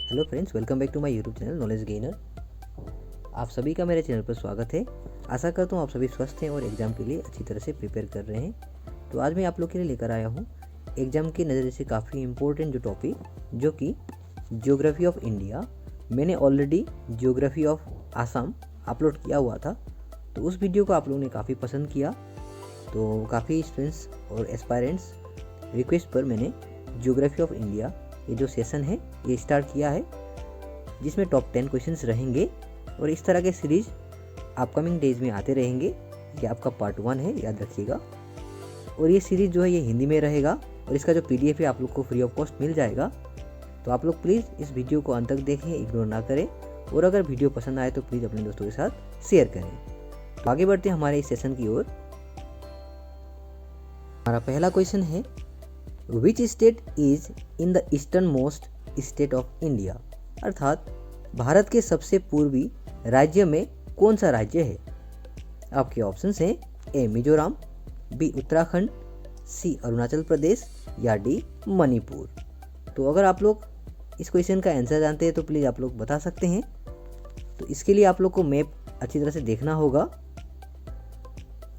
Hello friends, welcome back to my YouTube channel knowledge gainer. आप सभी का मेरे चैनल पर स्वागत है। आशा करता हूँ आप सभी स्वस्थ हैं और एग्ज़ाम के लिए अच्छी तरह से प्रिपेयर कर रहे हैं। तो आज मैं आप लोग के लिए लेकर आया हूँ एग्ज़ाम के नज़रिए से काफ़ी इंपॉर्टेंट जो टॉपिक, जो कि ज्योग्राफी ऑफ इंडिया। मैंने already geography of Assam upload किया हुआ था, तो उस वीडियो को आप लोगों ने काफ़ी पसंद किया। तो काफ़ी स्टूडेंट्स और एस्पायरेंट्स रिक्वेस्ट पर मैंने ज्योग्राफी ऑफ इंडिया ये जो सेशन है ये स्टार्ट किया है, जिसमें टॉप 10 क्वेश्चंस रहेंगे और इस तरह के सीरीज अपकमिंग डेज में आते रहेंगे। ये आपका पार्ट 1 है, याद रखिएगा। और ये सीरीज जो है ये हिंदी में रहेगा और इसका जो PDF है आप लोग को फ्री ऑफ कॉस्ट मिल जाएगा। तो आप लोग प्लीज़ इस वीडियो को अंत तक देखें, इग्नोर ना करें, और अगर वीडियो पसंद आए तो प्लीज़ अपने दोस्तों के साथ शेयर करें। तो आगे बढ़ते हैं हमारे इस सेशन की ओर। हमारा पहला क्वेश्चन है, which state is in the eastern most state of India? अर्थात भारत के सबसे पूर्वी राज्य में कौन सा राज्य है? आपके ऑप्शंस हैं ए मिजोरम, बी उत्तराखंड, सी अरुणाचल प्रदेश या डी मणिपुर। तो अगर आप लोग इस क्वेश्चन का आंसर जानते हैं तो प्लीज़ आप लोग बता सकते हैं। तो इसके लिए आप लोग को मैप अच्छी तरह से देखना होगा।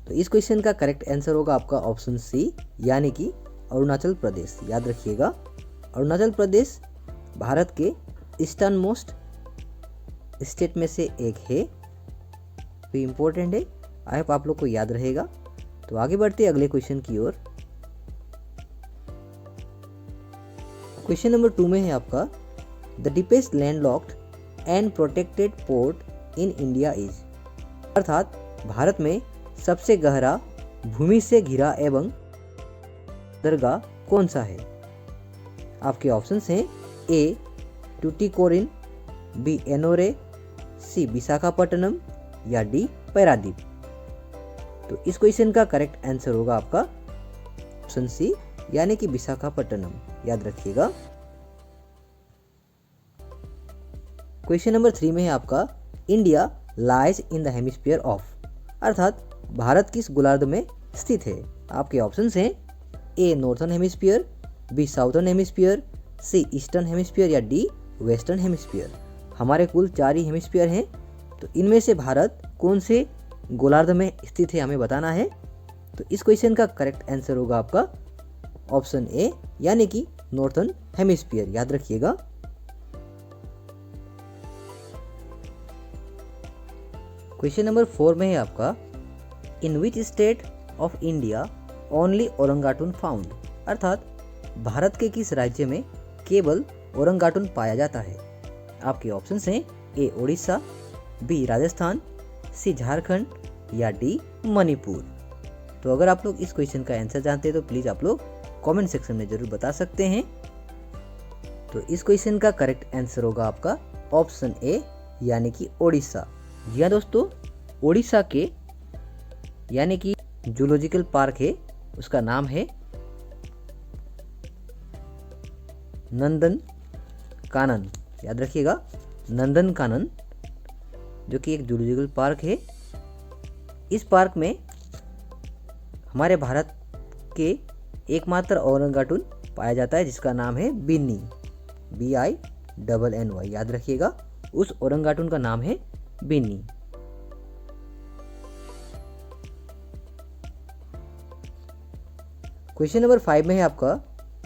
तो इस क्वेश्चन का करेक्ट आंसर होगा आपका ऑप्शन सी, यानी कि अरुणाचल प्रदेश। याद रखिएगा, अरुणाचल प्रदेश भारत के ईस्टर्न मोस्ट स्टेट में से एक है। तो इम्पोर्टेंट है, आई होप आप लोग को याद रहेगा। तो आगे बढ़ते हैं अगले क्वेश्चन की ओर। क्वेश्चन नंबर 2 में है आपका, the deepest landlocked and protected port in India is? अर्थात भारत में सबसे गहरा भूमि से घिरा एवं दरगाह कौन सा है? आपके ऑप्शंस हैं ए टूटिकोरिन, बी एनोरे, सी विशाखापट्टनम या डी पैरादीप। तो इस क्वेश्चन का करेक्ट आंसर होगा आपका ऑप्शन सी, यानी कि विशाखापट्टनम। याद रखिएगा। क्वेश्चन नंबर 3 में है आपका, India lies in the hemisphere of? अर्थात भारत किस गोलार्ध में स्थित है? आपके ऑप्शंस हैं A northern hemisphere, B southern hemisphere, C eastern hemisphere या डी वेस्टर्न हेमिस्फीयर। हमारे कुल 4 ही हेमिस्फीयर हैं, तो इनमें से भारत कौन से गोलार्ध में स्थित है हमें बताना है। तो इस क्वेश्चन का करेक्ट आंसर होगा आपका ऑप्शन ए, यानी कि नॉर्थर्न हेमिस्फीयर। याद रखिएगा। क्वेश्चन नंबर 4 में है आपका, in which state of India only orangutan found? अर्थात भारत के किस राज्य में केवल ओरंगाटून पाया जाता है? आपके ऑप्शंस हैं ए ओडिशा, बी राजस्थान, सी झारखंड या डी मणिपुर। तो अगर आप लोग इस क्वेश्चन का आंसर जानते हैं तो प्लीज़ आप लोग कमेंट सेक्शन में जरूर बता सकते हैं। तो इस क्वेश्चन का करेक्ट आंसर होगा आपका ऑप्शन ए, यानी कि ओडिशा। जी हाँ दोस्तों, ओडिशा के यानी कि जूलॉजिकल पार्क है, उसका नाम है नंदन कानन। याद रखिएगा, नंदन कानन, जो कि एक जूलॉजिकल पार्क है। इस पार्क में हमारे भारत के एकमात्र ओरंगाटून पाया जाता है, जिसका नाम है बिन्नी, BINNY। याद रखिएगा, उस ओरंगाटून का नाम है बिन्नी। क्वेश्चन नंबर 5 में है आपका,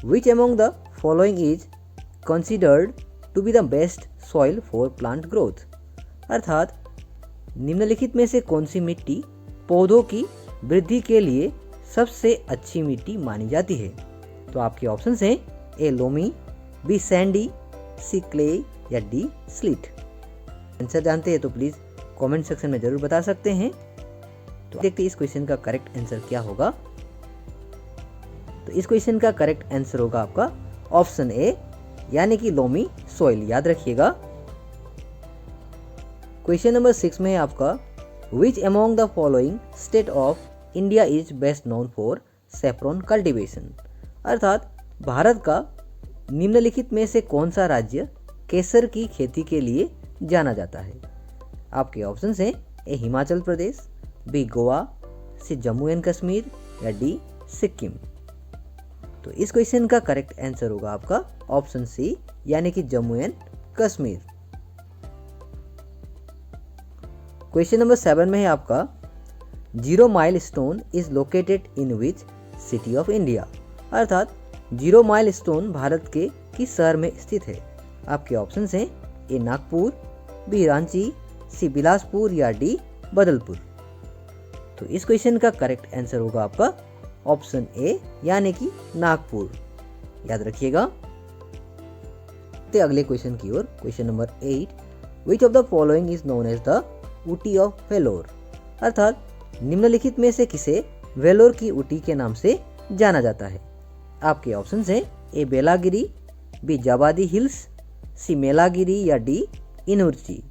which among the following is considered to be the best soil for plant growth? अर्थात निम्नलिखित में से कौन सी मिट्टी पौधों की वृद्धि के लिए सबसे अच्छी मिट्टी मानी जाती है? तो आपके ऑप्शंस हैं ए लोमी, बी सैंडी, सी क्ले या डी स्लिट। आंसर जानते हैं तो प्लीज़ कमेंट सेक्शन में जरूर बता सकते हैं। तो देखते हैं इस क्वेश्चन का करेक्ट आंसर क्या होगा। तो इस क्वेश्चन का करेक्ट आंसर होगा आपका ऑप्शन ए, यानी कि लोमी सॉइल। याद रखिएगा। क्वेश्चन नंबर 6 में है आपका, which among the following state of India is best known for saffron cultivation? अर्थात भारत का निम्नलिखित में से कौन सा राज्य केसर की खेती के लिए जाना जाता है? आपके ऑप्शंस हैं A Himachal Pradesh, B Goa, C Jammu and Kashmir या डी सिक्किम। तो इस क्वेश्चन का करेक्ट आंसर होगा आपका ऑप्शन सी, यानी कि Jammu and Kashmir. Question number 7 में है आपका 0 mile stone is located in which city of India, अर्थात 0 माइल स्टोन भारत के किस शहर में स्थित है। आपके ऑप्शन हैं ए नागपुर, बी रांची, सी बिलासपुर या डी बदलपुर। तो इस क्वेश्चन का करेक्ट आंसर होगा आपका ऑप्शन ए यानी कि नागपुर। याद रखिएगा। अगले क्वेश्चन की ओर, question number 8, which of the following is known as the Ooty of Vellore, अर्थात निम्नलिखित में से किसे वेलोर की ऊटी के नाम से जाना जाता है। आपके ऑप्शंस हैं ए बेलागिरी, बी जाबादी हिल्स, सी मेलागिरी या डी इनुर्ची।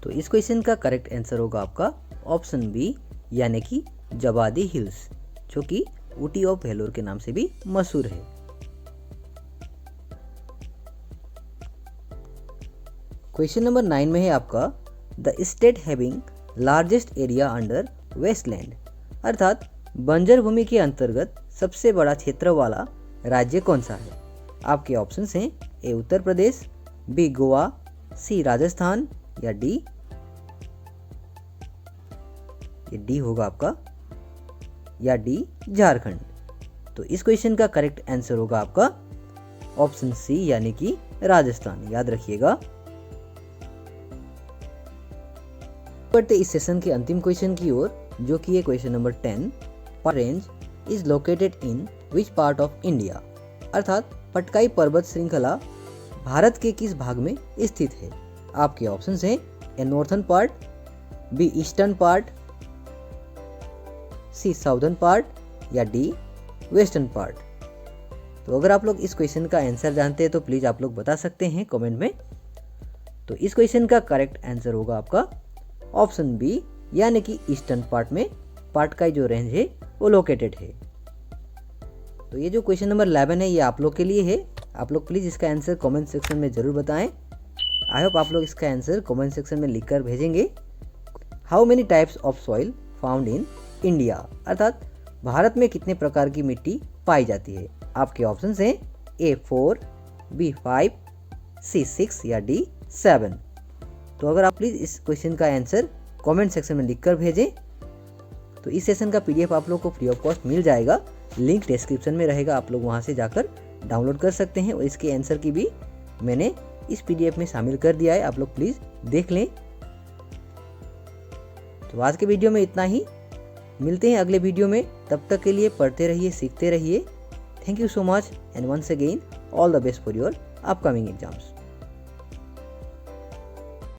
तो इस क्वेश्चन का करेक्ट आंसर होगा आपका ऑप्शन बी यानी कि जबादी हिल्स, जो कि ऊटी ऑफ वेलोर के नाम से भी मशहूर है। क्वेश्चन नंबर 9 में है आपका the state having largest area under wasteland, अर्थात बंजर भूमि के अंतर्गत सबसे बड़ा क्षेत्र वाला राज्य कौन सा है। आपके ऑप्शंस हैं ए उत्तर प्रदेश, बी गोवा, सी राजस्थान या डी, ये डी होगा आपका, या डी झारखंड। तो इस क्वेश्चन का करेक्ट आंसर होगा आपका ऑप्शन सी यानी कि राजस्थान। याद रखिएगा। बढ़ते इस सेशन के अंतिम क्वेश्चन की ओर, जो कि है question number 10, range is located in which part of India, अर्थात पटकाई पर्वत श्रृंखला भारत के किस भाग में स्थित है। आपके ऑप्शंस हैं A northern part, B eastern part, C southern part या डी वेस्टर्न पार्ट। तो अगर आप लोग इस क्वेश्चन का आंसर जानते हैं तो प्लीज आप लोग बता सकते हैं कमेंट में। तो इस क्वेश्चन का करेक्ट आंसर होगा आपका ऑप्शन बी यानी कि ईस्टर्न पार्ट में पाटकाई जो रेंज है वो लोकेटेड है। तो ये जो क्वेश्चन नंबर 11 है ये आप लोग के लिए है। आप लोग प्लीज़ इसका आंसर कमेंट सेक्शन में ज़रूर बताएं। आई होप आप लोग इसका आंसर कमेंट सेक्शन में लिखकर भेजेंगे। How many types of soil found in India, अर्थात भारत में कितने प्रकार की मिट्टी पाई जाती है। आपके ऑप्शन हैं ए 4, बी 5, सी 6 या डी 7। तो अगर आप प्लीज़ इस क्वेश्चन का आंसर कमेंट सेक्शन में लिखकर भेजें तो इस सेशन का पीडीएफ आप लोग को फ्री ऑफ कॉस्ट मिल जाएगा। लिंक डिस्क्रिप्शन में रहेगा, आप लोग वहां से जाकर डाउनलोड कर सकते हैं और इसके आंसर की भी मैंने इस पीडीएफ में शामिल कर दिया है, आप लोग प्लीज़ देख लें। तो आज के वीडियो में इतना ही, मिलते हैं अगले वीडियो में। तब तक के लिए पढ़ते रहिए, सीखते रहिए। Thank you so much and once again all the best for your upcoming exams.